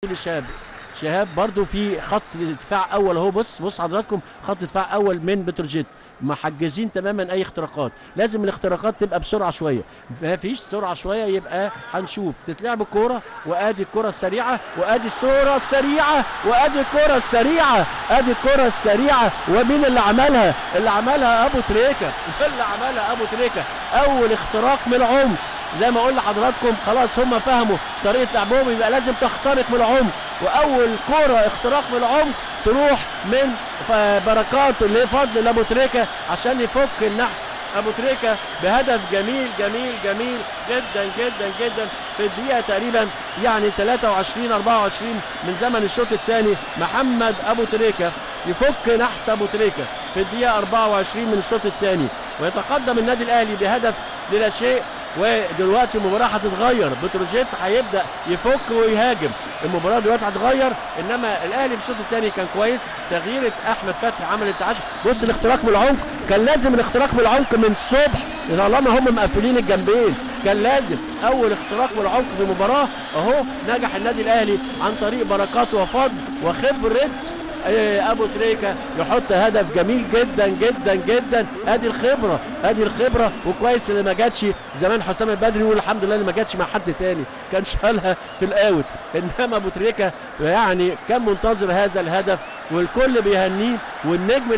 شهاب. شهاب برضو في خط دفاع اول اهو. بص حضراتكم، خط دفاع اول من بتروجيت محجزين تماما اي اختراقات. لازم الاختراقات تبقى بسرعه شويه، ما فيش سرعه شويه يبقى هنشوف تتلعب الكوره. وادي الكوره السريعه، وادي الصوره السريعه، وادي الكوره السريعه، ادي الكوره السريعه. ومين اللي عملها؟ اللي عملها ابو تريكه، اللي عملها ابو تريكه. اول اختراق من العمق، زي ما اقول لحضراتكم خلاص هم فهموا طريقه لعبهم، يبقى لازم تخترق من العمق. واول كوره اختراق من العمق تروح من بركات لفضل لابو تريكه عشان يفك النحس ابو تريكه بهدف جميل جميل جميل جدا جدا جدا في الدقيقه تقريبا يعني 23 24 من زمن الشوط الثاني. محمد ابو تريكه يفك نحس ابو تريكه في الدقيقه 24 من الشوط الثاني، ويتقدم النادي الاهلي بهدف لا شيء. ودلوقتي المباراه هتتغير، بتروجيت هيبدا يفك ويهاجم. المباراه دلوقتي هتتغير، انما الاهلي في الشوط الثاني كان كويس. تغييره احمد فتحي عمل التعاشي. بص الاختراق من العمق، كان لازم الاختراق من العمق من الصبح طالما هم مقفلين الجنبين. كان لازم اول اختراق من العمق في المباراه اهو. نجح النادي الاهلي عن طريق بركات وفضل وخبره ابو تريكه يحط هدف جميل جدا جدا جدا. ادي الخبره، ادي الخبره. وكويس اللي ما جاتش زمان حسام البدري يقول الحمد لله اللي ما جاتش مع حد تاني كان شالها في الاوت. انما ابو تريكه يعني كان منتظر هذا الهدف والكل بيهنيه. والنجم